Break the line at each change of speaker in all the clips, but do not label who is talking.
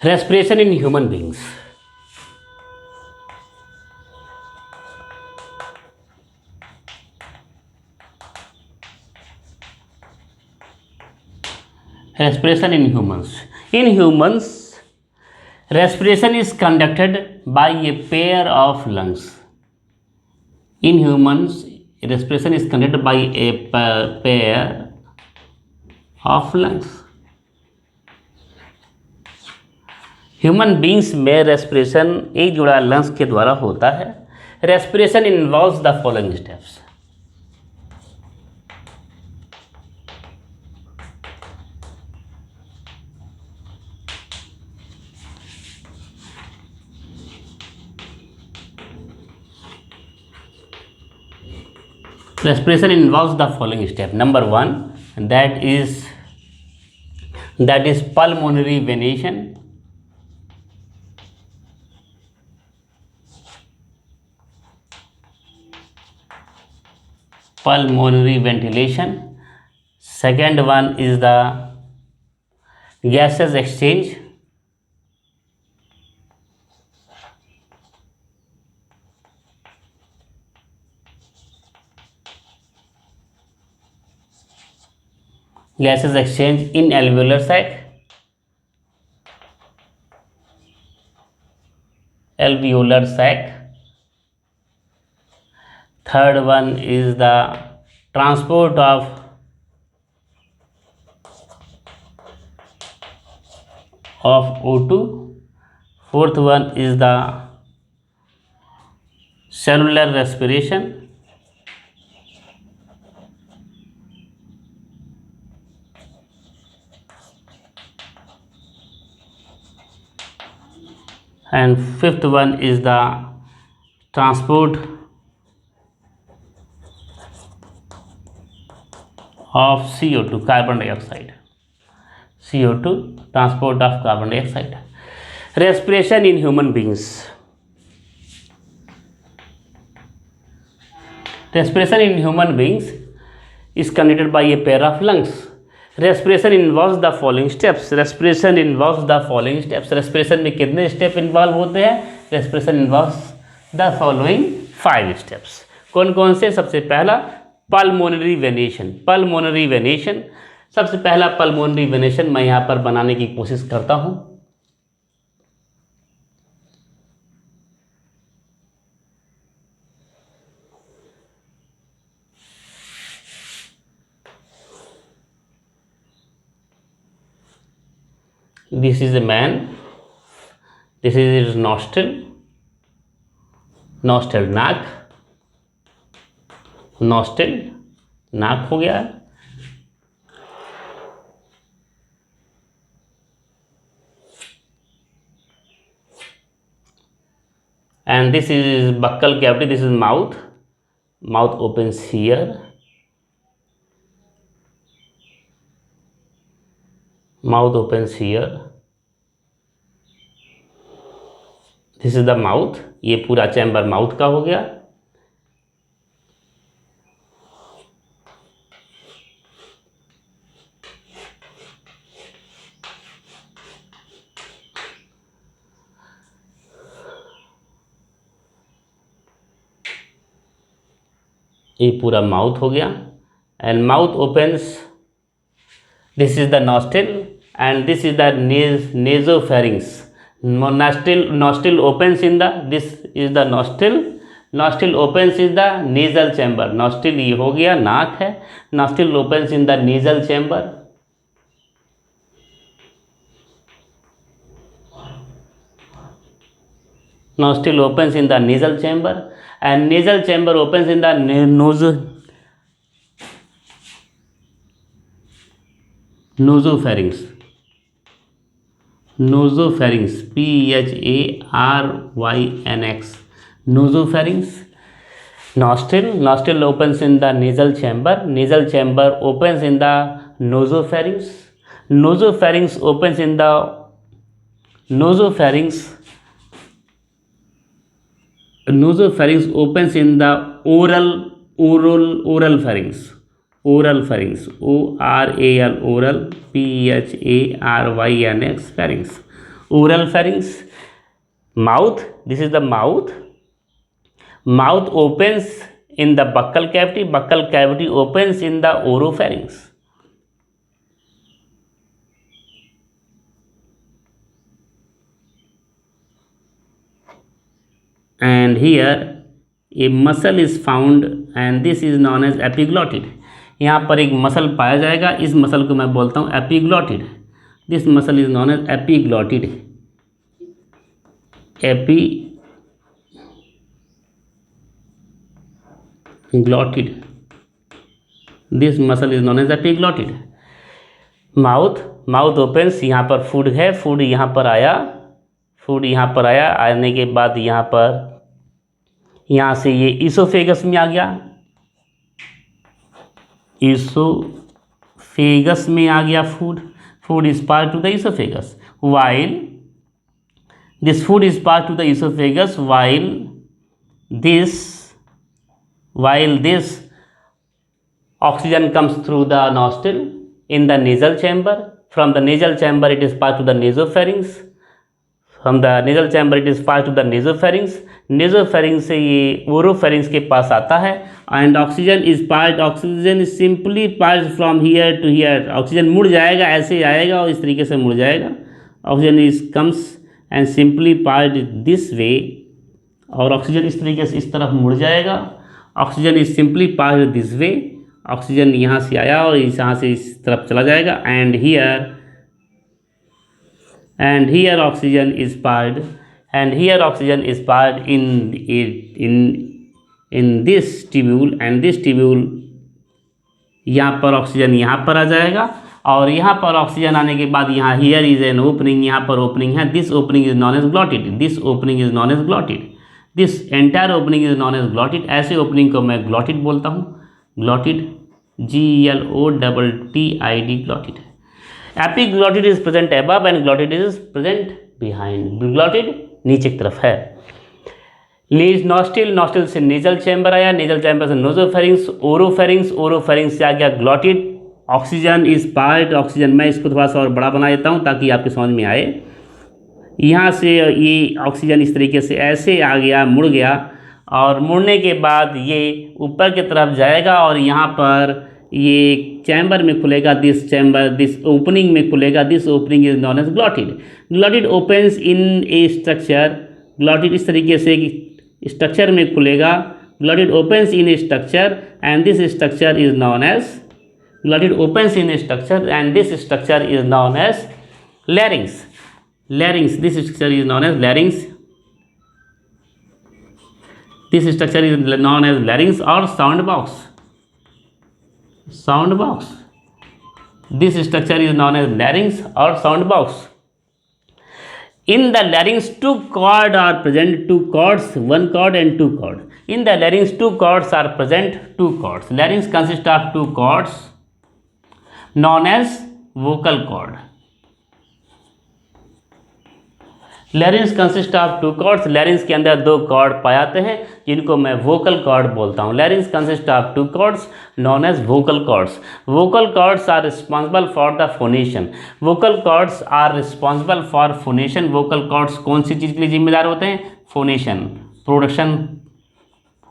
Respiration in human beings. Respiration in humans. In humans, respiration is conducted by a pair of lungs. In humans, respiration is conducted by a pair of lungs. Human beings में respiration एक जुड़ा lungs के द्वारा होता है. Respiration involves the following steps. Respiration involves the following step. Number one, that is pulmonary ventilation. Pulmonary ventilation. Second one is the gases exchange. Gases exchange in alveolar sac. Alveolar sac. Third one is the transport of O2. Fourth one is the cellular respiration. And fifth one is the transport of CO2, carbon dioxide. CO2, transport of carbon dioxide. Respiration in human beings. Respiration in human beings is conducted by a pair of lungs. Respiration involves the following steps. Respiration involves the following steps. Respiration में कितने step involve होते हैं? Respiration involves the following 5 steps. कौन कौन से? सबसे पहला pulmonary ventilation. Pulmonary ventilation, सबसे पहला पल्मोनरी वेनेशन मैं यहाँ पर बनाने की कोशिश करता हूँ. This is a man. This is his nostril. Nostril, नाक. Nostril, नाक हो गया. And this is buccal cavity. This is mouth. Mouth opens here. Mouth opens here. This is the mouth. ये पूरा चैम्बर माउथ का हो गया. ये पूरा माउथ हो गया. And mouth opens. This is the nostril and this is the nasopharynx. Nostril opens in the, this is the nostril. Nostril opens in the nasal chamber. Nostril ये हो गया, नाक है. Nostril opens in the nasal chamber. Nostril opens in the nasal chamber and nasal chamber opens in the nasopharynx. Nasopharynx, PHARYNX. Nasopharynx. Nostril opens in the nasal chamber. Nasal chamber opens in the nasopharynx. Nasopharynx opens in the nasopharynx. Nasopharynx opens in the oral pharynx. Oral pharynx, ORAL, oral, PHARYNX, pharynx. oral pharynx. Mouth, this is the mouth. Mouth opens in the buccal cavity. Buccal cavity opens in the oropharynx. And here a muscle is found and this is known as epiglottis. यहाँ पर एक muscle पाया जाएगा, इस muscle को मैं बोलता हूँ epiglottid. This muscle is known as epiglottid. Epiglottid. This muscle is known as epiglottid. Mouth opens. यहाँ पर फूड है, फूड यहाँ पर आया, फूड यहाँ पर आया. आने के बाद यहाँ से ये ईसोफेगस में आ गया. ईसोफेगस में आ गया food. Food is pass to the oesophagus. While this food is pass to the oesophagus, while this oxygen comes through the nostril in the nasal chamber. From the nasal chamber it is passed to the nasopharynx. From the nasal chamber it is passed to the nasopharynx. Nasopharynx से ये oropharynx के पास आता है. And oxygen is simply passed from here to here. Oxygen मुड़ जाएगा, ऐसे आएगा और इस तरीके से मुड़ जाएगा. Oxygen comes and simply passed this way. और ऑक्सीजन इस तरीके से इस तरफ मुड़ जाएगा. Oxygen is simply passed this way. Oxygen यहाँ से आया और यहाँ से इस तरफ चला जाएगा. And here oxygen is passed in this tubule. And this tubule, यहाँ पर ऑक्सीजन यहाँ पर आ जाएगा और यहाँ पर ऑक्सीजन आने के बाद यहाँ हियर इज एन ओपनिंग. यहाँ पर ओपनिंग है. This opening is known as glottid. This opening is known as glottid. This entire opening is known as glottid. ऐसे ओपनिंग को मैं ग्लॉटिड बोलता हूँ. Glottid, GLOTTID, glottid. Epiglottid is present above and glottid is present behind. Glottid नीचे की तरफ है. Nostril से नेजल चैम्बर आया, नेजल चैम्बर से नोजोफेरिंग्स, ओरोफेरिंग्स से आ गया glottid. Oxygen is part. Oxygen, मैं इसको थोड़ा सा और बड़ा बना देता हूँ ताकि आपके समझ में आए. यहाँ से ये ऑक्सीजन इस तरीके से ऐसे आ गया, मुड़ गया और मुड़ने के बाद ये ऊपर की तरफ जाएगा और यहाँ पर ये चैम्बर में खुलेगा. दिस ओपनिंग में खुलेगा. This opening is known as glottid. Glottid opens in a structure. Glottid इस तरीके से स्ट्रक्चर में खुलेगा. Glottid opens in a structure and this structure is known as glottid opens in a structure and this structure is known as larynx. This structure is known as larynx. This structure is known as larynx or sound box. This structure is known as larynx or sound box. In the larynx, two cords are present. Two cords, one cord and two cord. In the larynx, two cords are present. Two cords. Larynx consists of two cords known as vocal cord. Larynx consist of two cords. लैरिंक्स के अंदर दो cord पाए जाते हैं जिनको मैं vocal cord बोलता हूँ. Larynx consist of two cords known as vocal cords. Vocal cords are responsible for the phonation. Vocal cords are responsible for phonation. Vocal cords कौन सी चीज़ के लिए जिम्मेदार होते हैं? Phonation, production,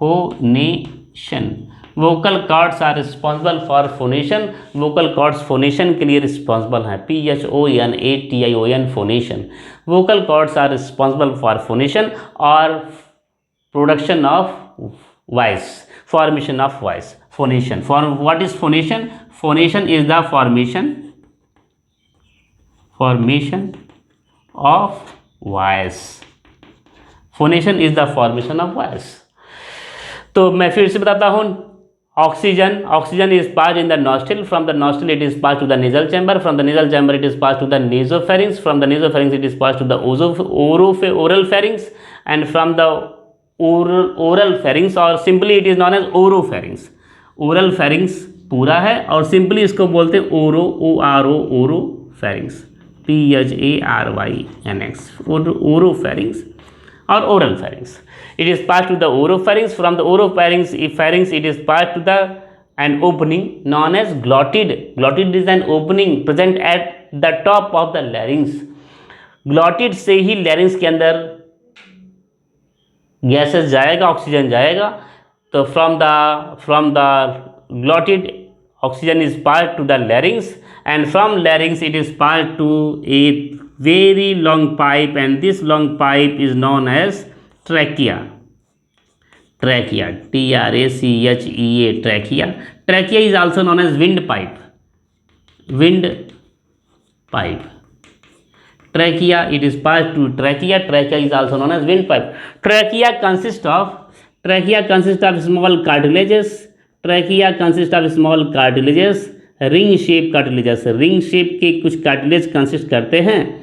phonation. Vocal cords are responsible for phonation. Vocal cords phonation के लिए रिस्पॉन्सिबल हैं. PHONATION, phonation. Vocal cords are responsible for phonation और production of voice, formation of voice. Phonation. For what is phonation? Phonation is the formation of voice. Phonation is the formation of voice. तो मैं फिर से बताता हूँ. Oxygen is passed in the nostril. From the nostril it is passed to the nasal chamber. From the nasal chamber it is passed to the nasopharynx. From the nasopharynx it is passed to the oral pharynx. And from the oral pharynx or simply it is known as oropharynx. Oral pharynx पूरा है और simply इसको बोलते हैं oropharynx. PHARYNX. oropharynx or oral pharynx. It is passed to the oropharynx. From the oropharynx it is passed to an opening known as glottid. Glottid is an opening present at the top of the larynx. ग्लॉटिड से ही लैरिंग्स के अंदर gases जाएगा, oxygen जाएगा। तो from the glottid oxygen is pass to the larynx, and from larynx it is passed to a very long pipe, and this long pipe is known as trachea. Trachea, Trachea. Trachea is also known as windpipe. Trachea, it is passed to trachea. Trachea is also known as windpipe. Trachea consists of small cartilages. Ring shape cartilages, ring shape के कुछ cartilage consist करते हैं।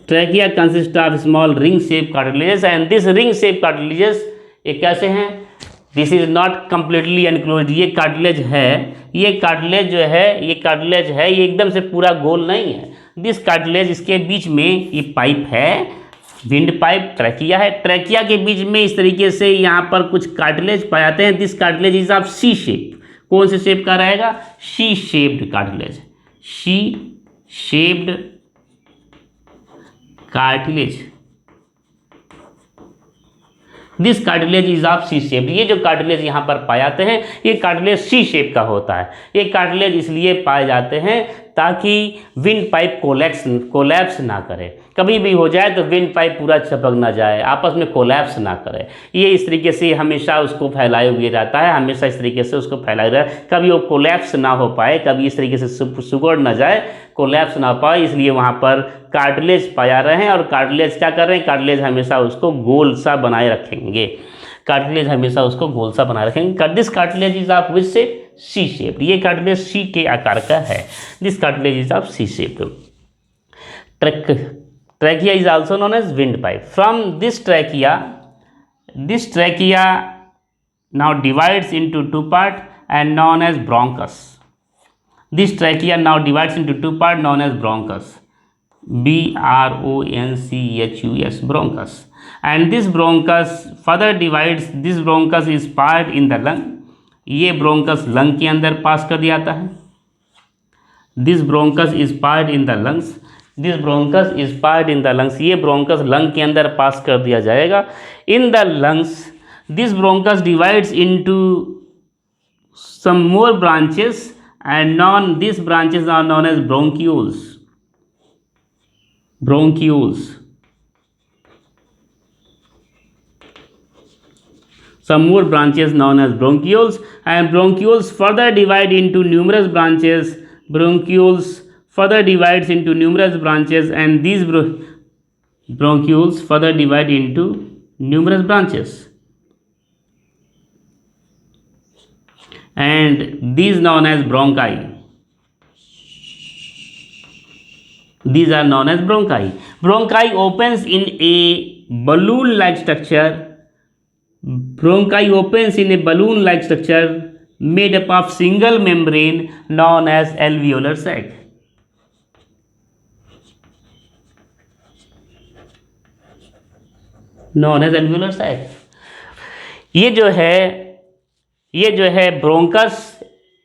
Trachea consist of small ring shape cartilages, and this ring shape cartilages ये कैसे हैं? This is not completely enclosed. ये cartilage है, ये एकदम से पूरा गोल नहीं है। दिस कार्टिलेज, इसके बीच में ये पाइप है, विंड पाइप ट्रैकिया है। ट्रैकिया के बीच में इस तरीके से यहाँ पर कुछ कार्टिलेज पाए जाते हैं। This cartilage is of C shape. कौन से शेप का रहेगा? C shaped cartilage, C shaped cartilage. This cartilage is of C shaped. ये जो कार्टिलेज यहाँ पर पाए जाते हैं, ये कार्टिलेज सी शेप का होता है। ये कार्टिलेज इसलिए पाए जाते हैं ताकि विंड पाइप कोलैप्स ना करे। कभी भी हो जाए तो विंड पाइप पूरा चिपक ना जाए, आपस में कोलैप्स ना करे। ये इस तरीके से हमेशा उसको फैलाए हुए रहता है, हमेशा इस तरीके से उसको फैलाए रहता है। कभी वो कोलैप्स ना हो पाए, कभी इस तरीके से सुगड़ ना जाए, कोलैप्स ना पाए, इसलिए वहाँ पर कार्टिलेज पाया रहे हैं। और कार्टिलेज क्या कर रहे हैं? कार्टिलेज हमेशा उसको गोल सा बनाए रखेंगे। This cartilage is of which shape? C shaped. ये कार्टिलेज सी के आकार का है। This cartilage is of C shaped. Trachea is also known as windpipe. From this trachea now divides into two parts and known as bronchus. This trachea now divides into two parts known as bronchus. bronchus, bronchus. And this bronchus further divides. This bronchus is part in the lung. ये bronchus lung के अंदर pass कर दिया जाता है। This bronchus is part in the lungs. ये bronchus lung के अंदर पास कर दिया जाएगा। In the lungs, this bronchus divides into some more branches, and these branches are known as bronchioles. Some more branches known as bronchioles, and bronchioles further divide into numerous branches. And these bronchioles further divide into numerous branches, and these known as bronchi. These are known as bronchi. Bronchi opens in a balloon-like structure. Made up of single membrane known as alveolar sac. ये जो है bronchus,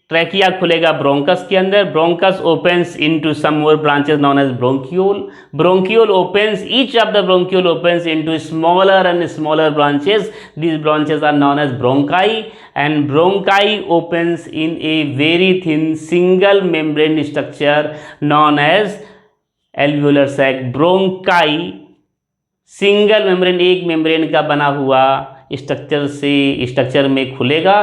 trachea खुलेगा bronchus के अंदर। Bronchus opens into some more branches known as bronchiole opens, each of the bronchiole opens into smaller and smaller branches. These branches are known as bronchi, and bronchi opens in a very thin single membrane structure known as alveolar sac. bronchi single membrane, एक membrane का बना हुआ structure में खुलेगा,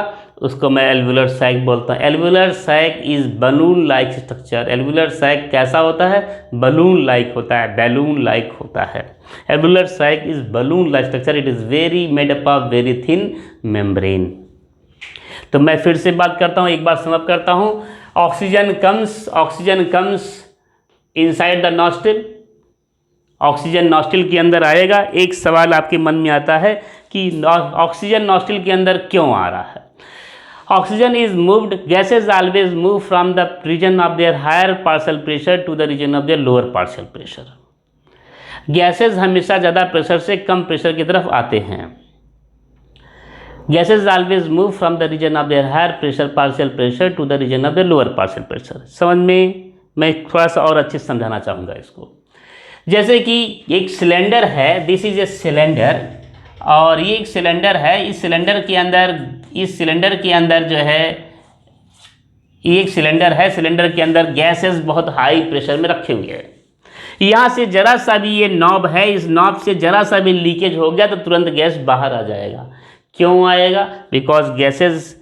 उसको मैं alveolar sac बोलता हूँ। Alveolar sac is balloon like structure. Alveolar sac कैसा होता है? बलून लाइक होता है, बैलून लाइक होता है। Alveolar sac is balloon like structure. It is very made up of very thin membrane. तो मैं फिर से बात करता हूँ, एक बार समअप करता हूँ। Oxygen comes inside the nostril. Oxygen nostril के अंदर आएगा। एक सवाल आपके मन में आता है कि ऑक्सीजन नॉस्ट्रिल के अंदर क्यों आ रहा है? Oxygen is moved, gases always move from the region of their higher partial pressure to the region of their lower partial pressure. Gases हमेशा ज़्यादा प्रेशर से कम प्रेशर की तरफ आते हैं। Gases always move from the region of their higher pressure partial pressure to the region of their lower partial pressure. समझ में मैं थोड़ा सा और अच्छे से समझाना चाहूँगा इसको। जैसे कि एक सिलेंडर है, दिस इज ए सिलेंडर, और ये एक सिलेंडर है, इस सिलेंडर के अंदर जो है, ये एक सिलेंडर है, सिलेंडर के अंदर गैसेस बहुत हाई प्रेशर में रखे हुए हैं। यहाँ से जरा सा भी ये नॉब है, इस नॉब से जरा सा भी लीकेज हो गया तो तुरंत गैस बाहर आ जाएगा। क्यों आएगा? बिकॉज गैसेस,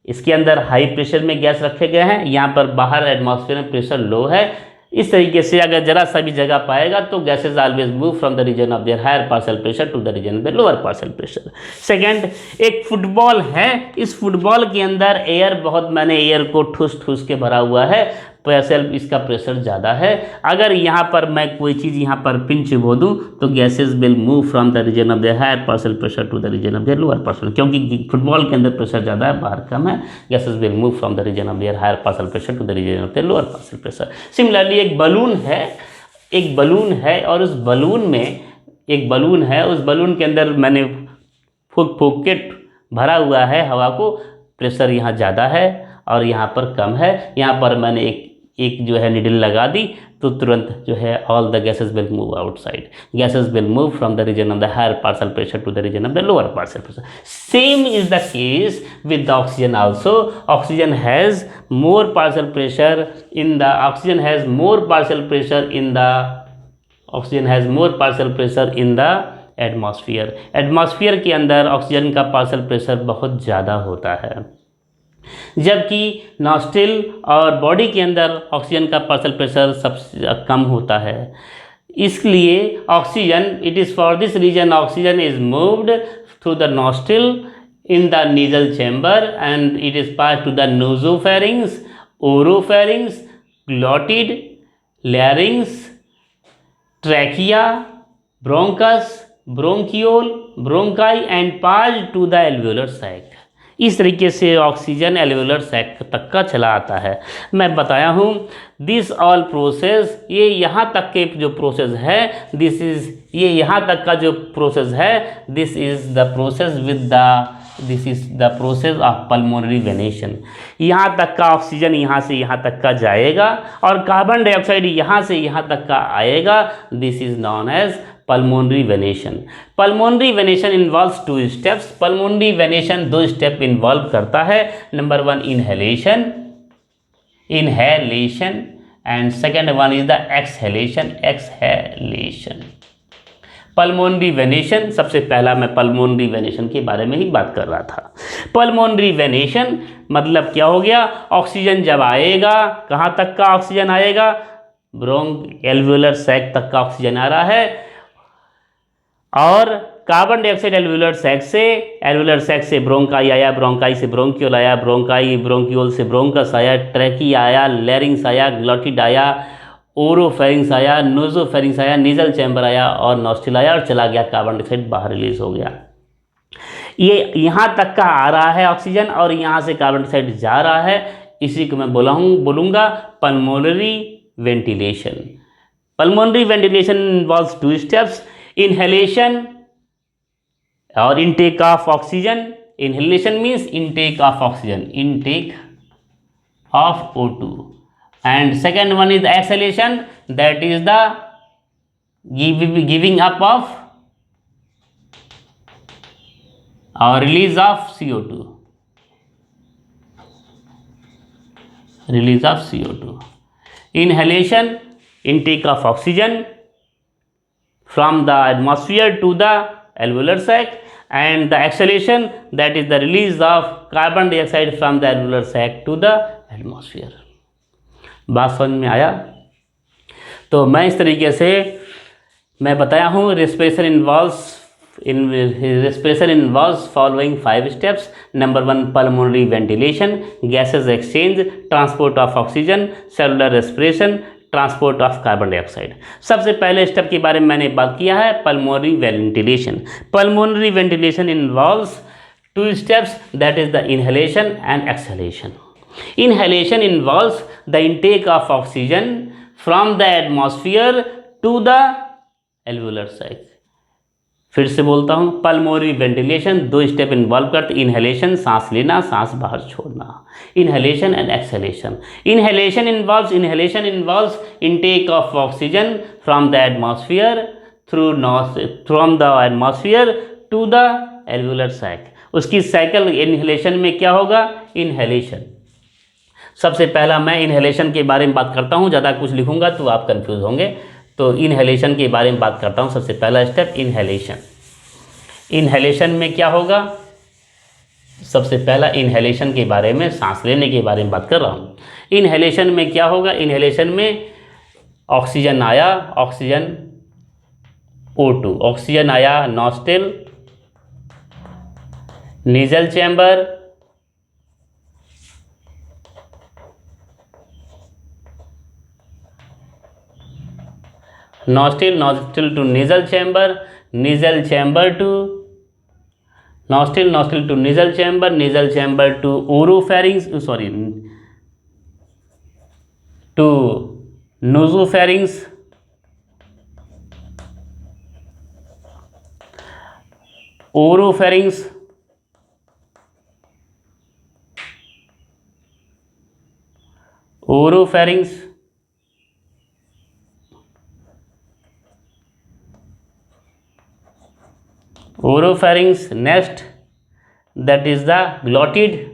इसके अंदर हाई प्रेशर में गैस रखे गए हैं, यहाँ पर बाहर एटमॉस्फेयर में प्रेशर लो है। इस तरीके से अगर जरा सा भी जगह पाएगा तो gases always move from the region of their higher partial pressure to the region of the lower partial pressure. Second, एक फुटबॉल है, इस फुटबॉल के अंदर एयर बहुत, मैंने एयर को ठूस ठूस के भरा हुआ है, पार्शियल इसका प्रेशर ज़्यादा है। अगर यहाँ पर मैं कोई चीज़ यहाँ पर पिन चुबो दूँ तो gases will move from the region of the higher partial pressure to the region of the lower partial, क्योंकि फुटबॉल के अंदर प्रेशर ज़्यादा है, बाहर कम है। Gases will move from the region of the higher partial pressure to the region of the lower partial pressure. Similarly एक balloon है और उस बलून में एक बलून है, उस बलून के अंदर मैंने फूक फूक के भरा हुआ है हवा को, प्रेशर यहाँ ज़्यादा है और यहाँ पर कम है। यहाँ पर मैंने एक जो है निडल लगा दी तो तुरंत जो है all the gases will move outside, gases will move from the region of the higher partial pressure to the region of the lower partial pressure. Same is the case with the oxygen also. Oxygen has more partial pressure in the atmosphere. Atmosphere के अंदर oxygen का partial pressure बहुत ज़्यादा होता है, जबकि nostril और body के अंदर ऑक्सीजन का पार्शियल प्रेशर सबसे कम होता है। इसलिए oxygen, it is for this reason oxygen is moved through the nostril in the nasal chamber and it is pass to the nasopharynx, oropharynx, glottid, larynx, trachea, bronchus, bronchiole, bronchi and pass to the alveolar sac. इस तरीके से oxygen एल्वेओलर sac तक का चला आता है। मैं बताया हूँ दिस ऑल प्रोसेस, ये यहाँ तक के जो प्रोसेस है, ये यहाँ तक का जो प्रोसेस है, this is the process of pulmonary venation. यहाँ तक का ऑक्सीजन यहाँ से यहाँ तक का जाएगा और कार्बन डाइऑक्साइड यहाँ से यहाँ तक का आएगा। This is known as pulmonary ventilation. Pulmonary ventilation involves 2 steps. Pulmonary ventilation 2 step involve करता है। Number 1 inhalation and second one is the exhalation. Pulmonary ventilation, सबसे पहला मैं पल्मोनरी वेनेशन के बारे में ही बात कर रहा था। पल्मोनरी वेनेशन मतलब क्या हो गया? ऑक्सीजन जब आएगा, कहाँ तक का ऑक्सीजन आएगा? एल्वेओलर सैक तक का ऑक्सीजन आ रहा है और कार्बन डाइऑक्साइड एल्वेओलर सैक से ब्रोंकाई आया, ब्रोंकाई से ब्रोंकियोल आया, ब्रोंकियोल से ब्रोंकस आया, ट्रैकी आया, लैरिंग्स आया, ग्लॉटिड आया, ओरोफेरिंग्स आया, नोजोफेरिंग्स आया, नेजल चैम्बर आया और नॉस्ट्रिल आया और चला गया, कार्बन डाइऑक्साइड बाहर रिलीज हो गया। ये यहाँ तक का आ रहा है ऑक्सीजन और यहाँ से कार्बन डाइऑक्साइड जा रहा है। इसी को मैं बोलूँगा pulmonary ventilation. Pulmonary ventilation involves 2 steps, inhalation और intake of oxygen. Inhalation means intake of oxygen, intake of O2, and second one is exhalation, that is the giving up of or release of CO2, inhalation, intake of oxygen from the atmosphere to the alveolar sac, and the exhalation, that is the release of carbon dioxide from the alveolar sac to the atmosphere। बात समझ में आया? तो मैं इस तरीके से मैं बताया हूँ respiration involves following 5 steps. Number 1 pulmonary ventilation, gases exchange, transport of oxygen, cellular respiration, transport of carbon dioxide. सबसे पहले स्टेप के बारे में मैंने बात किया है pulmonary ventilation. Pulmonary ventilation involves 2 steps, that is the inhalation and exhalation. Inhalation involves the intake of oxygen from the atmosphere to the alveolar sac. फिर से बोलता हूँ, पल्मोनरी वेंटिलेशन 2 स्टेप इन्वॉल्व करते, इनहेलेशन सांस लेना, सांस बाहर छोड़ना, inhalation and exhalation. Inhalation involves intake of oxygen from the atmosphere from the atmosphere to the alveolar sac. उसकी साइकिल इनहेलेशन में क्या होगा? इनहेलेशन। सबसे पहला मैं इनहेलेशन के बारे में बात करता हूँ, ज़्यादा कुछ लिखूंगा तो आप कंफ्यूज होंगे, तो इनहेलेशन के बारे में बात करता हूँ। सबसे पहला स्टेप इनहेलेशन। इनहेलेशन में क्या होगा? सबसे पहला इनहेलेशन के बारे में, सांस लेने के बारे में बात कर रहा हूँ। इनहेलेशन में क्या होगा? इनहेलेशन में ऑक्सीजन आया, ऑक्सीजन O2, ऑक्सीजन आया nostril, nasal chamber, nostril to nasal chamber, nasal chamber to nostril to nasal chamber to oropharynx, to nasopharynx, oropharynx, oropharynx. Next, that is the glottid.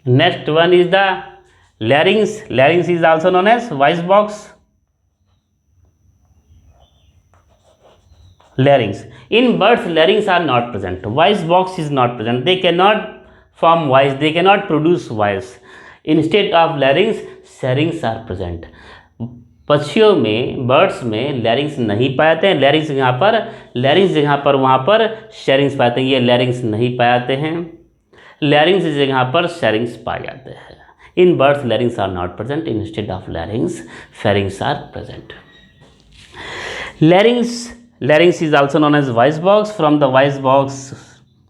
Next one is the larynx. Larynx is also known as voice box. Larynx. In birds, larynx are not present. Voice box is not present. They cannot form voice. They cannot produce voice. Instead of larynx, syrinx are present. पक्षियों में, birds में लैरिंग्स नहीं पाए जाते हैं। लैरिंग्स जगह पर वहाँ पर शेरिंग्स पाते हैं। ये लैरिंग्स नहीं पाए जाते हैं, लैरिंग्स जगह पर शेरिंग्स पाए जाते हैं। In birds larynx are not present, instead of larynx pharynx are present. Larynx is also known as voice box. From the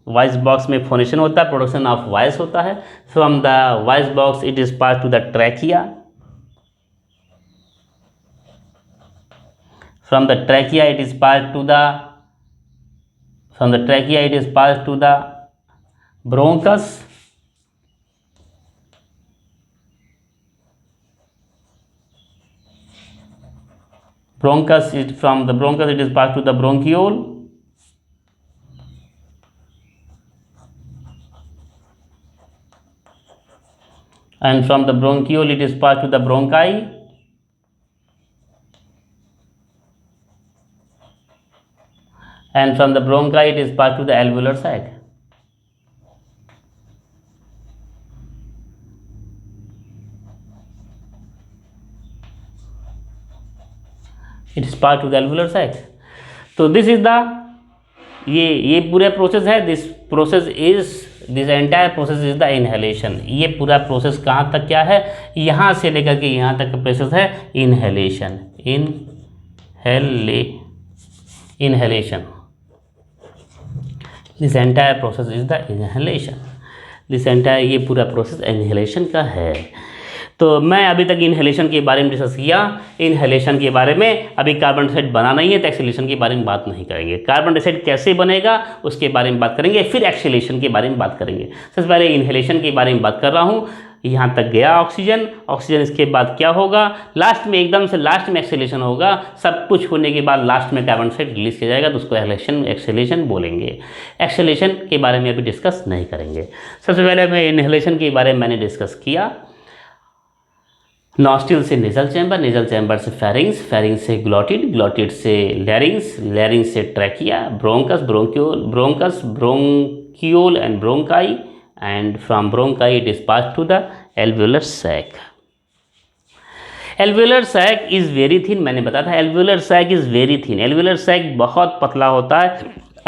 voice box में फोनेशन होता है, प्रोडक्शन ऑफ वॉइस होता है। From the voice box it is pass to the trachea. From the trachea it is passed to the bronchus. From the bronchus it is passed to the bronchiole. And from the bronchiole it is passed to the bronchi. And from the bronchi it is passed to the alveolar sac. It is passed to the alveolar sac. तो this is the ये पूरा process है। This entire process is the inhalation. ये पूरा process कहाँ तक क्या है? यहाँ से लेकर के यहाँ तक का प्रोसेस है inhalation. This entire process is the inhalation. ये पूरा प्रोसेस इनहेलेशन का है। तो मैं अभी तक इनहेलेशन के बारे में डिस्कस किया। इनहेलेशन के बारे में अभी कार्बन डाइऑक्साइड बनाना ही है, तो एक्सहेलेशन के बारे में बात नहीं करेंगे। कार्बन डाइऑक्साइड कैसे बनेगा उसके बारे में बात करेंगे, फिर एक्सहेलेशन के बारे में बात करेंगे। सबसे पहले इनहेलेशन के बारे में बात कर रहा हूँ। यहाँ तक गया ऑक्सीजन, इसके बाद क्या होगा? लास्ट में, एकदम से लास्ट में एक्सहेलेशन होगा। सब कुछ होने के बाद लास्ट में कार्बन डाइऑक्साइड रिलीज किया जाएगा, तो उसको एक्सहेलेशन बोलेंगे। एक्सहेलेशन के बारे में अभी डिस्कस नहीं करेंगे। सबसे पहले मैं इनहेलेशन के बारे में मैंने डिस्कस किया। नॉस्ट्रिल से नेजल चैम्बर से फेरिंग्स से ग्लॉटिड से लैरिंग्स से trachea, bronchiole and bronchi, and from bronchi it is passed to the alveolar sac. Alveolar sac is very thin, मैंने बताया था alveolar sac is very thin. alveolar sac बहुत पतला होता है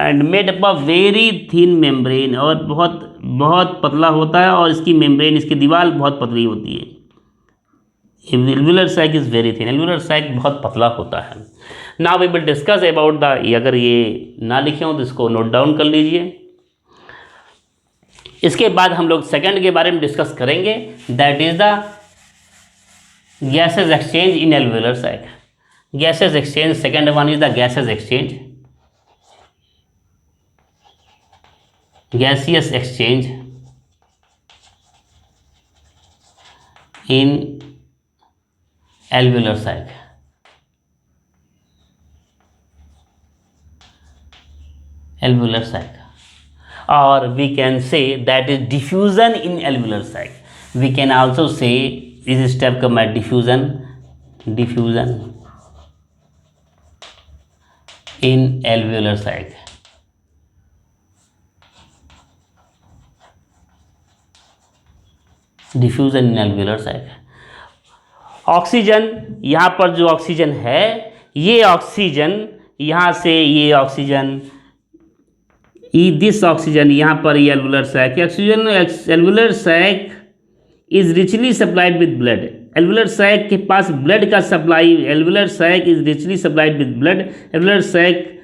and made up of very thin membrane, और बहुत पतला होता है, और इसकी मेम्ब्रेन, इसकी दीवार बहुत पतली होती है। alveolar sac is very thin, alveolar sac बहुत पतला होता है। Now we will discuss about the, अगर ये ना लिखे हो तो इसको नोट डाउन कर लीजिए। इसके बाद हम लोग सेकंड के बारे में डिस्कस करेंगे, that is the gases exchange in alveolar sac. gaseous exchange. Second one is the gaseous exchange. Gaseous exchange in alveolar sac. Alveolar sac, or we can say that is diffusion in alveolar sac. We can also say this step come at diffusion in alveolar sac. Diffusion in alveolar sac. Oxygen, यहाँ पर जो oxygen है, ये oxygen यहाँ से ये oxygen, this oxygen यहाँ पर ये alveolar sac. Oxygen alveolar sac is richly supplied with blood. Alveolar sac के पास ब्लड का supply, alveolar sac is richly supplied with blood. Alveolar sac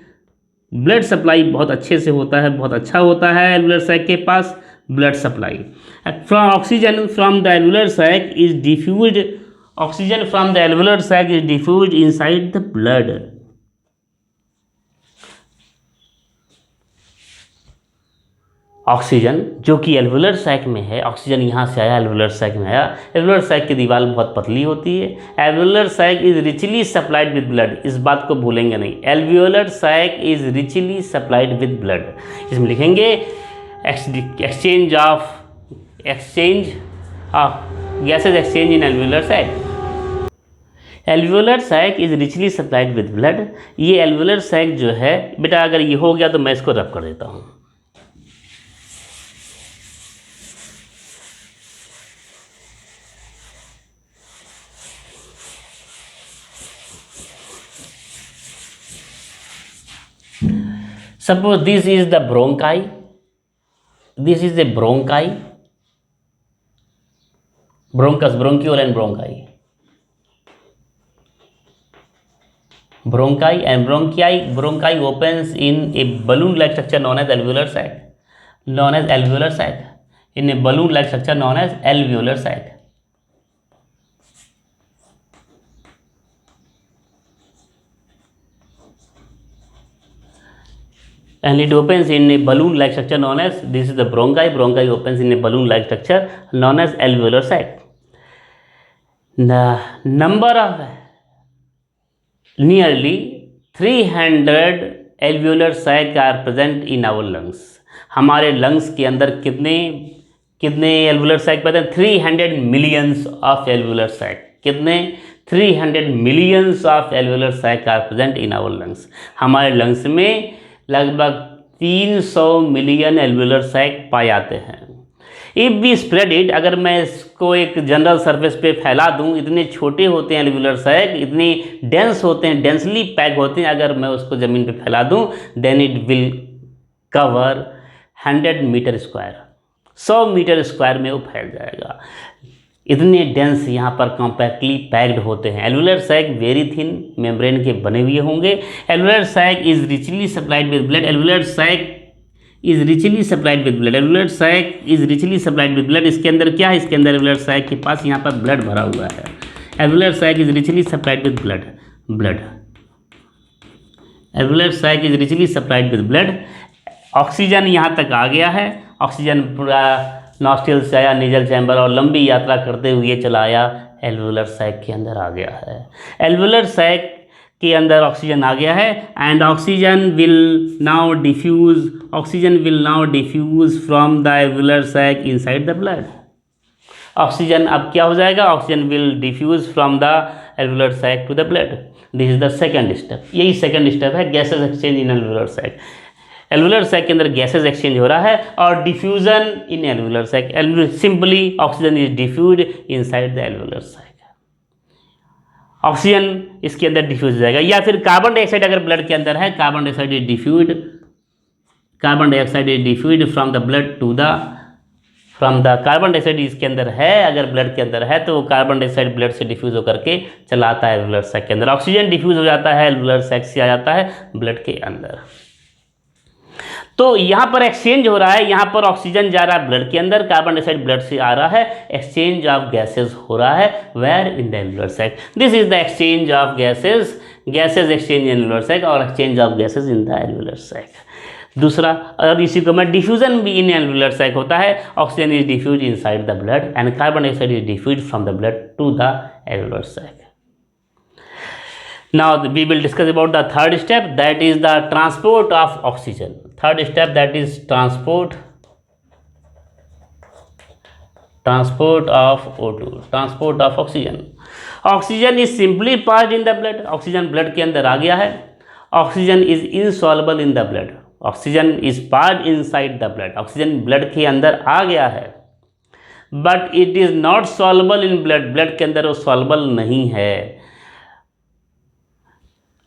blood supply बहुत अच्छे से होता है, बहुत अच्छा होता है एल्वेलर सैक के पास blood supply. From oxygen from the alveolar sac is diffused. Oxygen from the alveolar sac is diffused inside the blood. Oxygen जो कि एल्वेलर सैक में है, ऑक्सीजन यहाँ से आया, एल्वेलर सैक में आया. एल्वेलर सैक की दीवार बहुत पतली होती है. Alveolar sac is richly supplied with blood. इस बात को भूलेंगे नहीं, alveolar sac is richly supplied with blood. इसमें लिखेंगे exchange of gases exchange in alveolar sac. Alveolar sac is richly supplied with blood. ये एल्वेलर सैक जो है बेटा, अगर ये हो गया तो मैं इसको रब कर देता हूँ. Suppose this is the bronchi, this is the bronchi, bronchus, bronchiole and bronchi. Bronchi and bronchi opens in a balloon-like structure known as alveolar sac. Known as alveolar sac. In a balloon-like structure known as alveolar sac. And it opens in a balloon-like structure known as, this is the bronchi. Bronchi opens in a balloon-like structure known as alveolar sac. The number of nearly 300 alveolar sac are present in our lungs. हमारे lungs के अंदर कितने alveolar sac पैदा हैं? 300 millions of alveolar sac. कितने? 300 millions of alveolar sac are present in our lungs. हमारे lungs में लगभग 300 मिलियन एल्वेलर सैक पाए जाते हैं. इफ़ वी स्प्रेड इट, अगर मैं इसको एक जनरल सरफेस पे फैला दूं, इतने छोटे होते हैं एल्वेलर सैक, इतने डेंस होते हैं, डेंसली पैक होते हैं. अगर मैं उसको ज़मीन पे फैला दूं, then it will cover 100 metre square. 100 metre square में वो फैल जाएगा. इतने डेंस यहाँ पर कॉम्पैक्टली पैक्ड होते हैं. Alveolar sac very thin membrane के बने हुए होंगे. Alveolar sac is richly supplied with blood. Alveolar sac is richly supplied with blood. Alveolar sac is richly supplied with blood. इसके अंदर क्या है? इसके अंदर एल्वेलर सैक के पास यहाँ पर ब्लड भरा हुआ है. Alveolar sac is richly supplied with blood. Alveolar sac is richly supplied with blood. Oxygen यहाँ तक आ गया है. ऑक्सीजन पूरा नॉस्ट्रिल से आया नेजल चैम्बर और लंबी यात्रा करते हुए चला आया एल्वेलर सैक के अंदर आ गया है. एल्वेलर सैक के अंदर ऑक्सीजन आ गया है. And oxygen will now diffuse from the alveolar sac inside the blood. Oxygen अब क्या हो जाएगा? Oxygen will diffuse from the alveolar sac to the blood. This is the second step. यही सेकंड स्टेप है gases exchange in alveolar sac. Alveolar sac के अंदर gases exchange हो रहा है और diffusion in alveolar sac. Simply oxygen is diffuse inside the alveolar sac. Oxygen इसके अंदर डिफ्यूज हो जाएगा. या फिर कार्बन डाइऑक्साइड अगर ब्लड के अंदर है, carbon dioxide is diffuse from the blood to the carbon dioxide इसके अंदर है, अगर ब्लड के अंदर है तो कार्बन डाइऑक्साइड ब्लड से डिफ्यूज होकर के चला आता है एल्वेलर सैक के अंदर. ऑक्सीजन डिफ्यूज हो जाता है एल्वेलर सैक से आ जाता है ब्लड के अंदर. तो यहाँ पर एक्सचेंज हो रहा है, यहाँ पर ऑक्सीजन जा रहा है ब्लड के अंदर, कार्बन डाइऑक्साइड ब्लड से आ रहा है, एक्सचेंज ऑफ गैसेस हो रहा है where in the alveolar sac. This is the exchange of gases, gases exchange in alveolar sac और exchange of gases in the alveolar sac. दूसरा, और इसी को मैं डिफ्यूजन भी इन एल्वुलर सैक होता है, oxygen is diffuse inside the blood and carbon dioxide is diffuse from the blood to the alveolar sac. Now we will discuss about the third step, that is the transport of oxygen. Third step, that is transport of O2, transport of oxygen. Oxygen is simply passed in the blood. Oxygen blood के अंदर आ गया है. Oxygen is insoluble in the blood. Oxygen is passed inside the blood. Oxygen blood के अंदर आ गया है, but it is not soluble in blood. Blood के अंदर वो soluble नहीं है.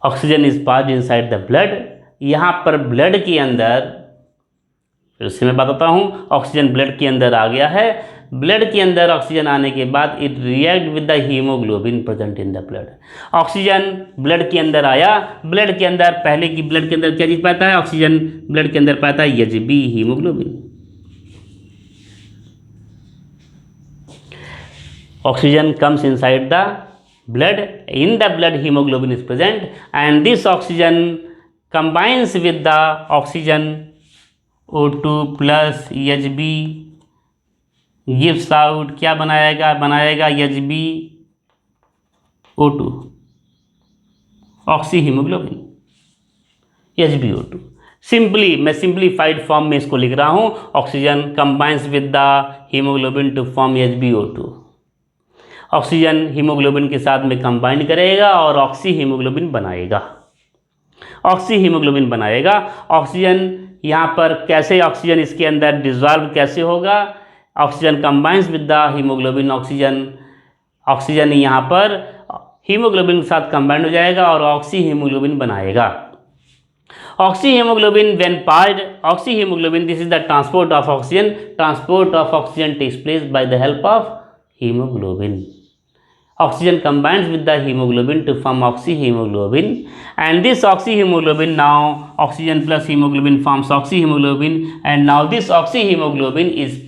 Oxygen is passed inside the blood, यहाँ पर ब्लड के अंदर, फिर से मैं बताता हूँ, ऑक्सीजन ब्लड के अंदर आ गया है, ब्लड के अंदर ऑक्सीजन आने के बाद it react with the haemoglobin present in the blood. Oxygen blood के अंदर आया, ब्लड के अंदर पहले की ब्लड के अंदर क्या चीज़ पाता है, ऑक्सीजन ब्लड के अंदर पाता है HB haemoglobin. Oxygen comes inside the blood, in the blood hemoglobin is present and this oxygen combines with the oxygen O2 plus Hb gives out, क्या बनाएगा Hb O2 oxy haemoglobin HbO2। Simply मैं simplified form में इसको लिख रहा हूँ, oxygen combines with the haemoglobin to form HbO2। Oxygen haemoglobin के साथ में कंबाइन करेगा और ऑक्सी हीमोग्लोबिन बनाएगा, ऑक्सी हीमोग्लोबिन बनाएगा। ऑक्सीजन यहाँ पर कैसे, ऑक्सीजन इसके अंदर डिजॉल्व कैसे होगा, oxygen combines with the haemoglobin, oxygen यहाँ पर हीमोग्लोबिन के साथ कंबाइंड हो जाएगा और ऑक्सी हीमोग्लोबिन बनाएगा। Oxy haemoglobin when passed, oxy haemoglobin, this is the transport of oxygen. Transport of oxygen takes place by the help of hemoglobin. Oxygen combines with the hemoglobin to form oxyhemoglobin, and this oxyhemoglobin, now oxygen plus hemoglobin forms oxyhemoglobin, and now this oxyhemoglobin is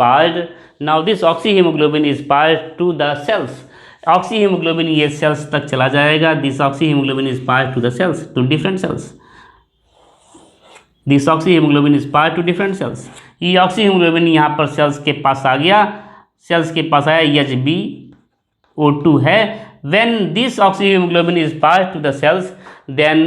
passed, to the cells. oxyhemoglobin ये cells तक चला जाएगा, this oxyhemoglobin is passed to the cells, to different cells. This oxyhemoglobin is passed to different cells. ये oxyhemoglobin यहाँ पर cells के पास आ गया, sales के पास आया, HbO2 है। When this oxyhemoglobin is passed to the cells, then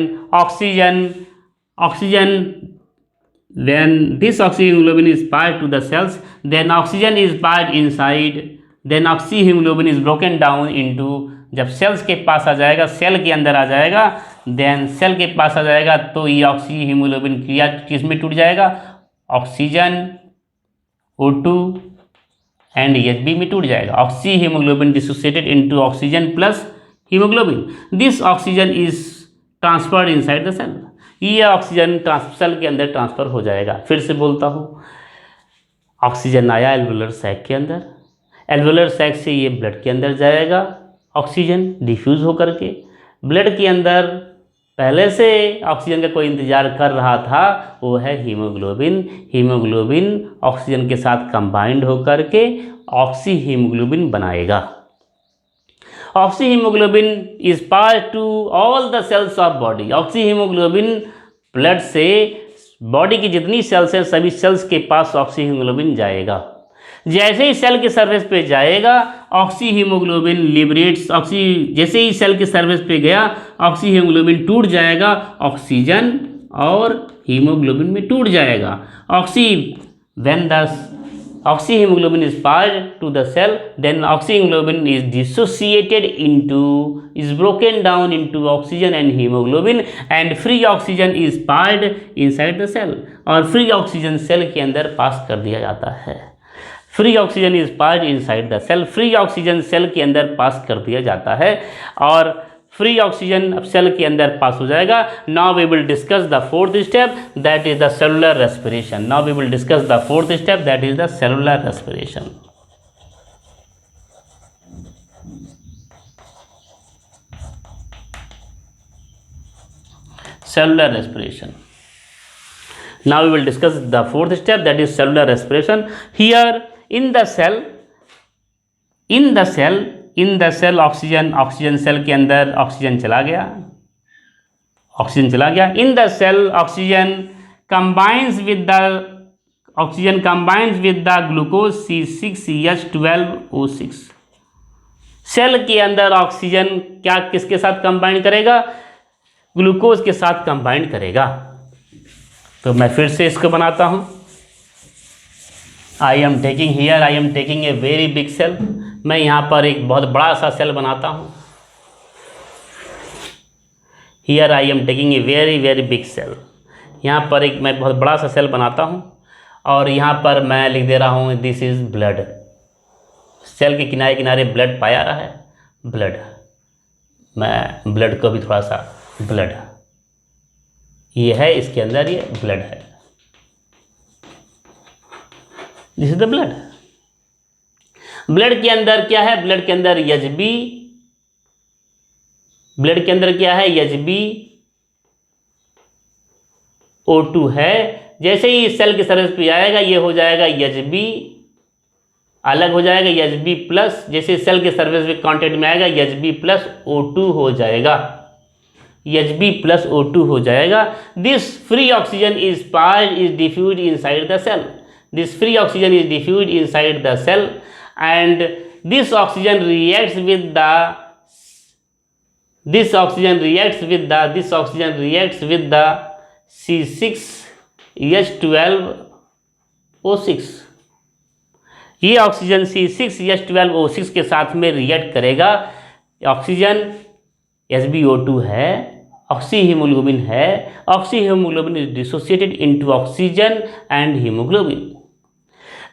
when this oxyhemoglobin is passed to the cells, then oxygen is passed inside, then oxyhemoglobin is broken down into, जब sales के पास आ जाएगा, cell के अंदर आ जाएगा, then cell के पास आ जाएगा तो ये ऑक्सीहीमोग्लोबिन क्रिया किस में टूट जाएगा, ऑक्सीजन O2 एंड Hb में टूट जाएगा। Oxy haemoglobin dissociated into oxygen plus haemoglobin, this oxygen is transferred inside the cell. ये ऑक्सीजन सेल के अंदर ट्रांसफर हो जाएगा। फिर से बोलता हूँ, ऑक्सीजन आया एल्वुलर सैक के अंदर, एल्वुलर सैक से ये ब्लड के अंदर जाएगा, ऑक्सीजन डिफ्यूज़ होकर के ब्लड के अंदर पहले से ऑक्सीजन का कोई इंतज़ार कर रहा था, वो है हीमोग्लोबिन ऑक्सीजन के साथ कंबाइंड होकर के ऑक्सी हीमोग्लोबिन बनाएगा। Oxy haemoglobin is pass to all the cells of body. Oxy haemoglobin blood से बॉडी की जितनी सेल्स हैं सभी सेल्स के पास ऑक्सी हीमोग्लोबिन जाएगा। जैसे ही सेल के सरफेस पे जाएगा, ऑक्सी हीमोग्लोबिन लिबरेट्स, जैसे ही सेल के सरफेस पे गया, ऑक्सी हीमोग्लोबिन टूट जाएगा, ऑक्सीजन और हीमोग्लोबिन में टूट जाएगा। When the oxy haemoglobin is passed to the cell, then oxy haemoglobin is dissociated is broken down into oxygen and haemoglobin, and free oxygen is passed inside the cell, और free oxygen cell के अंदर pass कर दिया जाता है। Free oxygen is passed inside the cell, free oxygen cell के अंदर pass कर दिया जाता है और फ्री ऑक्सीजन अब सेल के अंदर पास हो जाएगा। Now we will discuss the fourth step, that is the cellular respiration. Now we will discuss the fourth step, that is the cellular respiration. Cellular respiration, Now we will discuss the fourth step, that is cellular respiration. Here in the cell oxygen cell के अंदर oxygen चला गया. In the cell oxygen combines with the glucose C6H12O6. Cell के अंदर oxygen क्या किसके साथ combine करेगा? ग्लूकोज के साथ कंबाइन करेगा. तो मैं फिर से इसको बनाता हूं. I am taking a very big cell. मैं यहाँ पर एक बहुत बड़ा सा सेल बनाता हूँ. Here I am taking a very very big cell. यहाँ पर एक मैं बहुत बड़ा सा सेल बनाता हूँ और यहाँ पर मैं लिख दे रहा हूँ दिस इज़ ब्लड. सेल के किनारे किनारे ब्लड पाया रहा है. ब्लड, मैं ब्लड को भी थोड़ा सा ब्लड, ये है इसके अंदर, ये ब्लड है. This is the blood. Blood के अंदर क्या है? ब्लड के अंदर HbO2 है. जैसे ही सेल की सरफेस पे आएगा ये हो जाएगा Hb, अलग हो जाएगा Hb प्लस. जैसे सेल के सरफेस पे कांटेक्ट में आएगा Hb प्लस O2 हो जाएगा. Hb प्लस O2 हो जाएगा. This free oxygen is diffuse inside the cell. This free oxygen is diffused inside the cell, and this oxygen reacts with the C6H12O6. ये oxygen C6H12O6 के साथ में react करेगा. Oxygen HbO2 है, oxyhaemoglobin है. Oxyhaemoglobin is dissociated into oxygen and haemoglobin.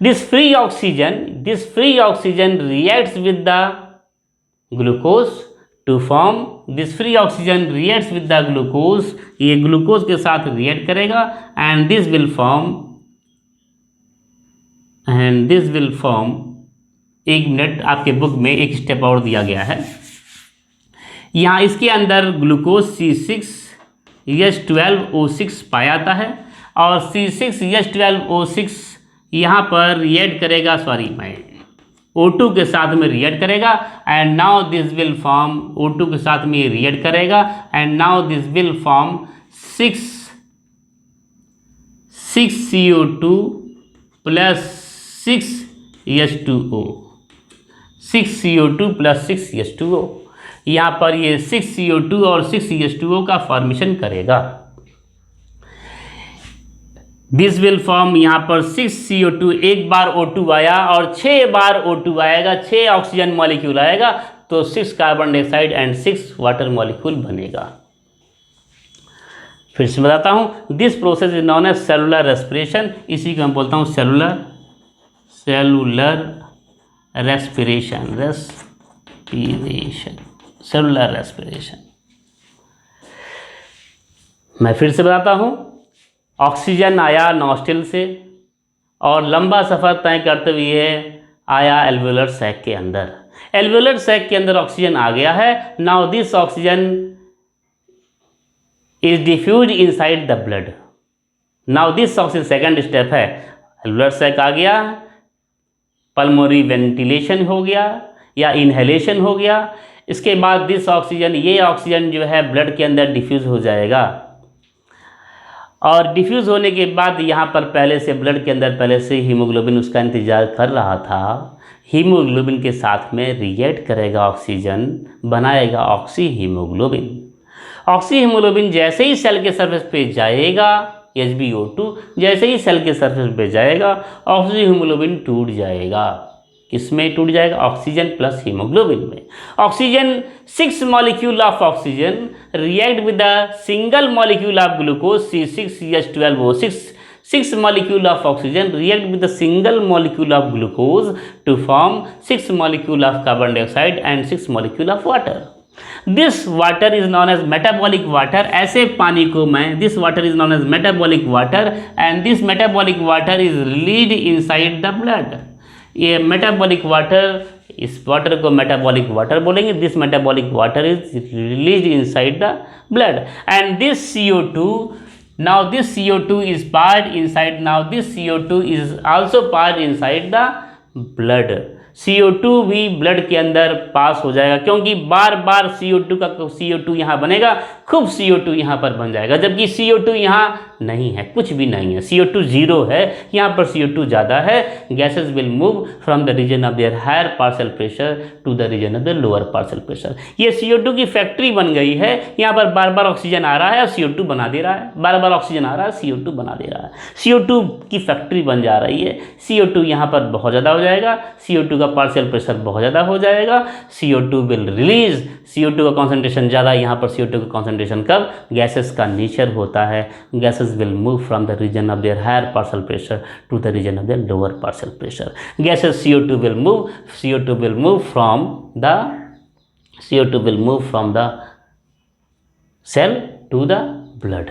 This free oxygen reacts with the glucose to form. This free oxygen reacts with the glucose. ये glucose के साथ रिएक्ट करेगा and this will form. एक minute, आपके book में एक step और दिया गया है. यहाँ इसके अंदर ग्लूकोज C6H12O6 पाया जाता है और C6H12O6 यहाँ पर रिएक्ट करेगा, O2 के साथ में रिएक्ट करेगा. And now this will form, O2 के साथ में रिएक्ट करेगा and now this will form 6CO2 plus 6H2O. 6CO2 plus 6H2O. यहाँ पर ये 6CO2 और 6H2O का फॉर्मेशन करेगा. दिस विल फॉर्म, यहाँ पर 6CO2, एक बार O2 आया और 6 बार O2 आएगा, 6 ऑक्सीजन मॉलिक्यूल आएगा तो 6 carbon dioxide and 6 water molecule बनेगा. फिर से बताता हूँ. This process is known as cellular respiration. इसी को मैं बोलता हूँ सेलुलर रेस्पिरेशन. मैं फिर से बताता हूँ. ऑक्सीजन आया नॉस्ट्रिल से और लंबा सफ़र तय करते हुए आया एल्वेओलर सैक के अंदर. एल्वेओलर सैक के अंदर ऑक्सीजन आ गया है. Now this oxygen is diffuse inside the blood. Now this oxygen, second step है, एल्वेओलर सैक आ गया, पल्मोनरी वेंटिलेशन हो गया या इनहेलेशन हो गया. इसके बाद दिस ऑक्सीजन, ये ऑक्सीजन जो है ब्लड के अंदर डिफ्यूज़ हो जाएगा और डिफ्यूज़ होने के बाद यहाँ पर पहले से ब्लड के अंदर पहले से हीमोग्लोबिन उसका इंतज़ार कर रहा था. हीमोग्लोबिन के साथ में रिएक्ट करेगा ऑक्सीजन, बनाएगा ऑक्सीहीमोग्लोबिन. ऑक्सीहीमोग्लोबिन जैसे ही सेल के सरफेस पे जाएगा, HbO2 जैसे ही सेल के सरफेस पे जाएगा, ऑक्सीहीमोग्लोबिन टूट जाएगा. किसमें टूट जाएगा? ऑक्सीजन प्लस हीमोग्लोबिन में. Oxygen 6 molecule of oxygen react with the single molecule of glucose C6H12O6. 6 molecule of oxygen react with a single molecule of glucose to form 6 molecule of carbon dioxide and 6 molecule of water. This water is known as metabolic water. ऐसे पानी को मैं, this water is known as metabolic water and this metabolic water is released inside the blood. ये metabolic water, इस water को metabolic water बोलेंगे. This metabolic water is released inside the blood and this CO2 Now this CO2 is part inside. Now this CO2 is also part inside the blood. CO2 भी blood के अंदर pass हो जाएगा, क्योंकि बार बार CO2 यहाँ बनेगा, खूब CO2 यहाँ पर बन जाएगा, जबकि CO2 यहाँ नहीं है, कुछ भी नहीं है, CO2 जीरो है, यहाँ पर CO2 ज़्यादा है. Gases will move from the region of their higher partial pressure to the region of the lower partial pressure. ये CO2 की फैक्ट्री बन गई है. यहाँ पर बार बार ऑक्सीजन आ रहा है और CO2 बना दे रहा है, बार बार ऑक्सीजन आ रहा है, CO2 बना दे रहा है. CO2 की फैक्ट्री बन जा रही है. CO2 यहाँ पर बहुत ज़्यादा हो जाएगा, CO2 का पार्शियल प्रेशर बहुत ज़्यादा हो जाएगा. CO2 will release. CO2 का कॉन्सेंट्रेशन ज़्यादा, यहाँ पर CO2 का कॉन्सेंट्रेशन कब? गैसेस का नेचर होता है. Gases will move from the region of their higher partial pressure to the region of their lower partial pressure. Gases CO2 will move from the cell to the blood.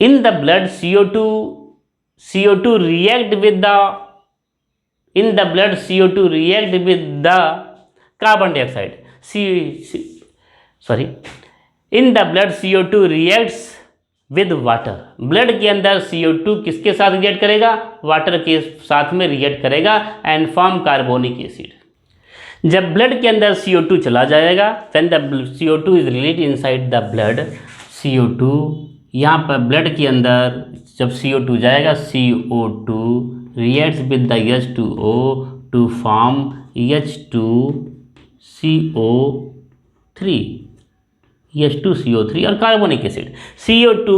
In the blood, CO2 react with the carbon dioxide. In the blood, CO2 reacts with water. Blood के अंदर CO2 किसके साथ react करेगा? Water के साथ में react करेगा and form carbonic acid. जब ब्लड के अंदर CO2 चला जाएगा, then the CO2 is released inside the blood. CO2 यहाँ पर ब्लड के अंदर जब CO2 जाएगा, CO2 reacts with the H2O to form H2CO3 और कार्बोनिक एसिड. CO2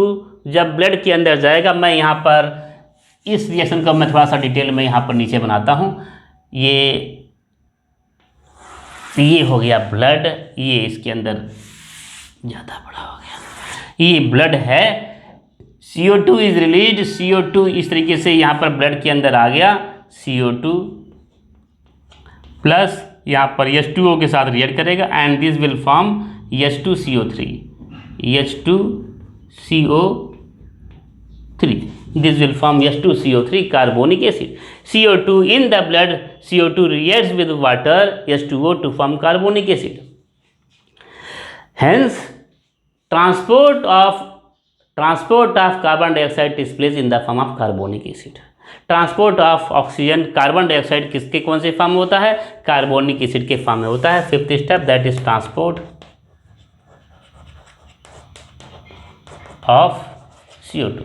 जब ब्लड के अंदर जाएगा, मैं यहाँ पर इस रिएक्शन को मैं थोड़ा सा डिटेल में यहाँ पर नीचे बनाता हूँ. ये हो गया ब्लड, ये इसके अंदर ज़्यादा बड़ा हो गया, ये ब्लड है. CO2 is release. CO2 इस तरीके से यहाँ पर ब्लड के अंदर आ गया. CO2 प्लस यहाँ पर H2O के साथ रिएक्ट करेगा and this will form H2CO3. This will form H2CO3 carbonic acid. CO2 in the blood, CO2 reacts with water H2O to form carbonic acid. Hence, transport of carbon dioxide takes place in the form of carbonic acid. Transport of oxygen, carbon dioxide किसके कौन से form में होता है? Carbonic acid के form में होता है. Fifth step that is transport of CO2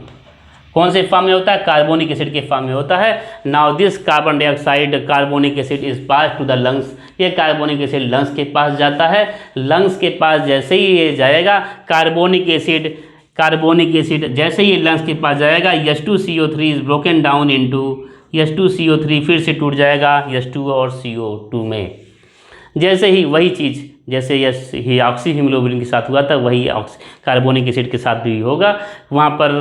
कौन से फॉर्म में होता है? कार्बोनिक एसिड के फॉर्म में होता है. Now this carbon dioxide carbonic acid is pass to the lungs. ये कार्बोनिक एसिड लंग्स के पास जाता है. लंग्स के पास जैसे ही ये जाएगा, कार्बोनिक एसिड जैसे ही लंग्स के पास जाएगा, H2CO3 is broken down into H2CO3 फिर से टूट जाएगा H2O और CO2 में. जैसे ही वही चीज़ जैसे ये ऑक्सी हीमोग्लोबिन के साथ हुआ था, वही कार्बोनिक एसिड के साथ भी होगा. वहाँ पर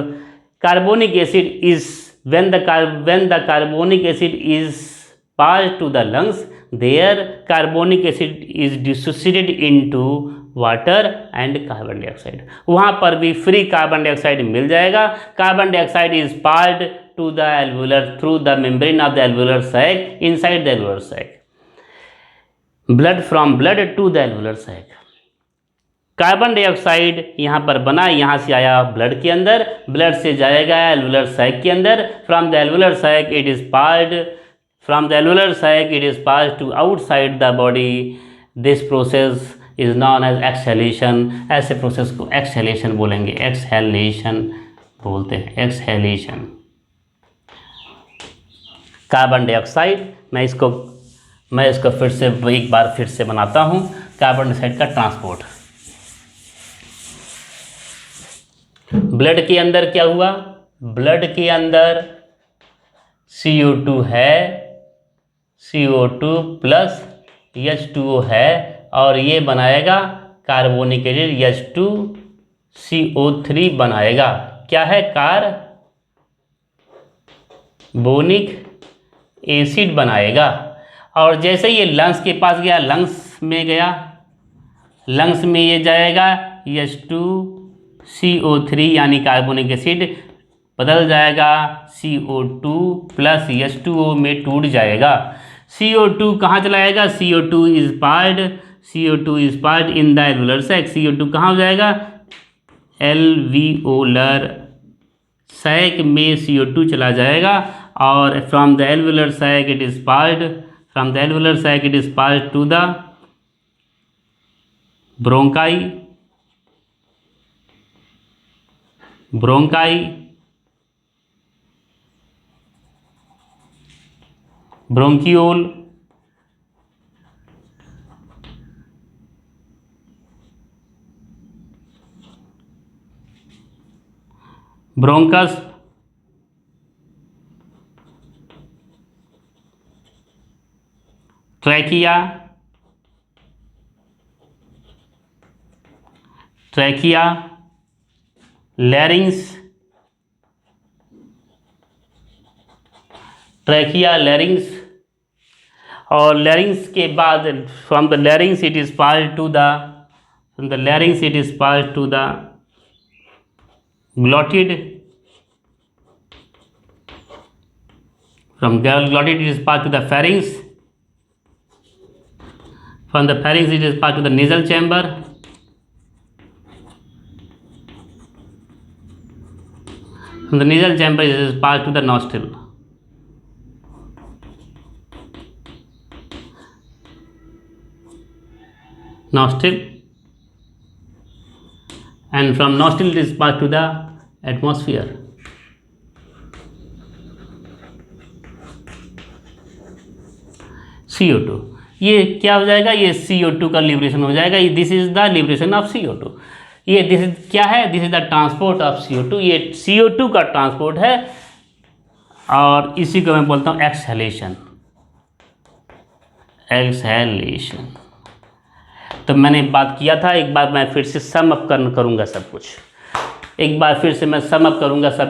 carbonic acid is when the carbonic acid is passed to the lungs, there carbonic acid is dissociated into water and carbon dioxide. वहाँ पर भी फ्री कार्बन डाइऑक्साइड मिल जाएगा. Carbon dioxide is passed to the alveolar through the membrane of the alveolar sac inside the alveolar sac. Blood from blood to the alveolar sac. Carbon dioxide यहाँ पर बना, यहाँ से आया ब्लड के अंदर, ब्लड से जाएगा एल्वुलर सैक के अंदर. From the alveolar sac it is passed to outside the body. This process is known as exhalation. ऐसे प्रोसेस को एक्सहेलेशन बोलेंगे, एक्सहेलेशन बोलते हैं, एक्सहेलेशन. कार्बन डाइऑक्साइड, मैं इसको फिर से एक बार फिर से बनाता हूँ. कार्बन डाइऑक्साइड का ट्रांसपोर्ट. ब्लड के अंदर क्या हुआ? ब्लड के अंदर CO2 है, CO2 प्लस H2O है और ये बनाएगा कार्बोनिक एसिड H2CO3 बनाएगा. क्या है? कार्बोनिक एसिड बनाएगा. और जैसे ये लंग्स के पास गया, लंग्स में ये जाएगा H2CO3 यानी कार्बोनिक एसिड बदल जाएगा CO2 प्लस H2O में टूट जाएगा. CO2 कहाँ चला जाएगा? CO2 is part in the alveolar sac. CO2 कहाँ हो जाएगा? एल्वियोलर सैक में CO2 चला जाएगा और from the alveolar sac it is passed to the bronchi, bronchiole, bronchus, trachea, larynx, और लैरिंग्स के बाद from the larynx it is passed to the glottid, from glottid it is passed to the pharynx, from the pharynx it is passed to the nasal chamber, from the nasal chamber it is passed to the nostril, and from nostril it is passed to the atmosphere. CO2 ये क्या हो जाएगा, ये CO2 का liberation हो जाएगा। This is the liberation of CO2। ये this is क्या है, this is the transport of CO2। ये CO2 का ट्रांसपोर्ट है और इसी को मैं बोलता हूँ एक्सहेलेशन। तो मैंने बात किया था, एक बार मैं फिर से सम अप करूँगा सब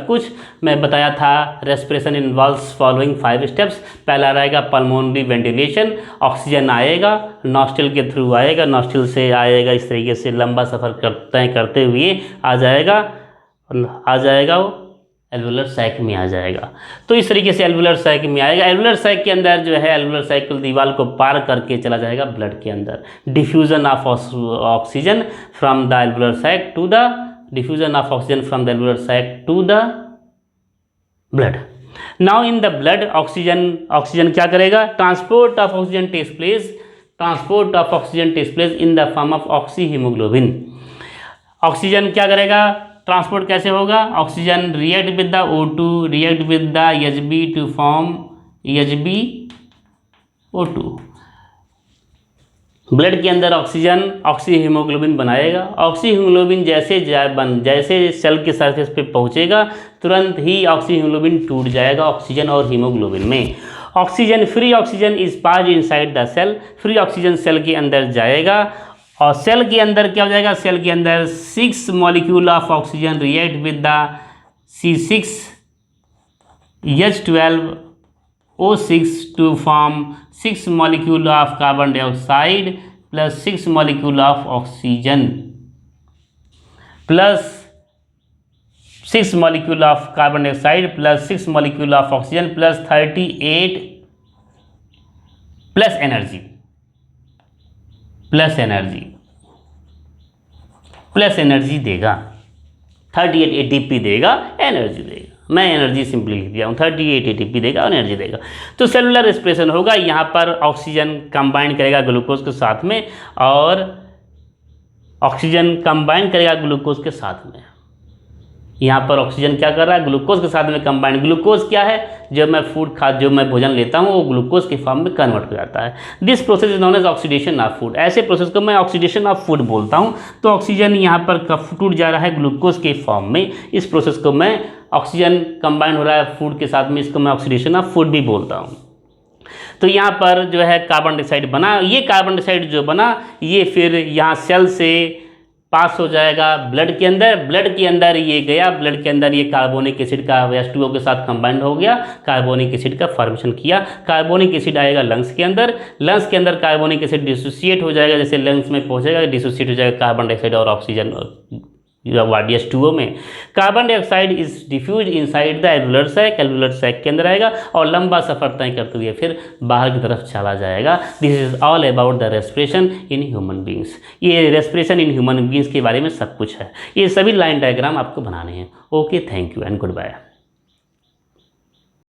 कुछ। मैं बताया था रेस्पिरेशन इन्वॉल्व्स फॉलोइंग 5 स्टेप्स। पहला रहेगा पल्मोनरी वेंटिलेशन, ऑक्सीजन आएगा नॉस्ट्रिल के थ्रू आएगा, नॉस्ट्रिल से आएगा, इस तरीके से लंबा सफ़र करते हुए आ जाएगा वो एल्वुलर सैक में आ जाएगा। तो इस तरीके से एल्वुलर सैक में आएगा। एल्वुलर सैक के अंदर जो है एल्वुलर सैक दीवार को पार करके चला जाएगा ब्लड के अंदर। Diffusion of oxygen from the alveolar sac to the blood. Now in the blood oxygen क्या करेगा, transport of oxygen takes place in the form of oxy haemoglobin. Oxygen क्या करेगा, ट्रांसपोर्ट कैसे होगा, oxygen react with the O2 react with the Hb to form HbO2। Blood के अंदर oxy haemoglobin बनाएगा। Oxy haemoglobin जैसे सेल के surface पे पहुंचेगा तुरंत ही ऑक्सी हीमोग्लोबिन टूट जाएगा ऑक्सीजन और हीमोग्लोबिन में। Free oxygen is passed inside the cell. Free oxygen cell के अंदर जाएगा और सेल के अंदर क्या हो जाएगा, सेल के अंदर 6 molecule of oxygen react with the C6H12O6 to form 6 molecule of carbon dioxide plus 6 molecule of oxygen plus 6 molecule of carbon dioxide plus 6 molecule of oxygen plus 38 plus energy देगा। 38 ATP देगा, energy देगा। मैं energy simply लिख दिया हूँ, 38 ATP देगा और energy देगा। तो सेलुलर रेस्पिरेशन होगा, यहाँ पर ऑक्सीजन कंबाइन करेगा ग्लूकोज के साथ में और ऑक्सीजन कंबाइन करेगा ग्लूकोज के साथ में। यहाँ पर ऑक्सीजन क्या कर रहा है, ग्लूकोज के साथ में कंबाइन। ग्लूकोज क्या है, जब मैं भोजन लेता हूँ वो ग्लूकोज के फॉर्म में कन्वर्ट हो जाता है। This process is known as oxidation of food. ऐसे प्रोसेस को मैं ऑक्सीडेशन ऑफ फूड बोलता हूँ। तो ऑक्सीजन यहाँ पर टूट जा रहा है ग्लूकोज के फॉर्म में, इस प्रोसेस को मैं ऑक्सीजन कंबाइन हो रहा है फूड के साथ में, इसको मैं ऑक्सीडेशन ऑफ फूड भी बोलता हूँ। तो यहाँ पर जो है कार्बन डाइऑक्साइड बना, ये कार्बन डाइऑक्साइड जो बना ये फिर यहाँ सेल से पास हो जाएगा ब्लड के अंदर ये गया, ब्लड के अंदर ये कार्बोनिक एसिड का H2O के साथ कंबाइंड हो गया, कार्बोनिक एसिड का फॉर्मेशन किया। कार्बोनिक एसिड आएगा लंग्स के अंदर कार्बोनिक एसिड डिसोसिएट हो जाएगा, जैसे लंग्स में पहुंचेगा डिसोसिएट हो जाएगा कार्बन डाइऑक्साइड और ऑक्सीजन H2O में। Carbon dioxide is diffuse inside the alveolar sac, alveolar sac के अंदर आएगा और लंबा सफर तय करते हुए फिर बाहर की तरफ चला जाएगा। This is all about the respiration in human beings. ये रेस्पिरेशन इन ह्यूमन बींग्स के बारे में सब कुछ है। ये सभी लाइन डायग्राम आपको बनाने हैं। Okay, thank you and good bye.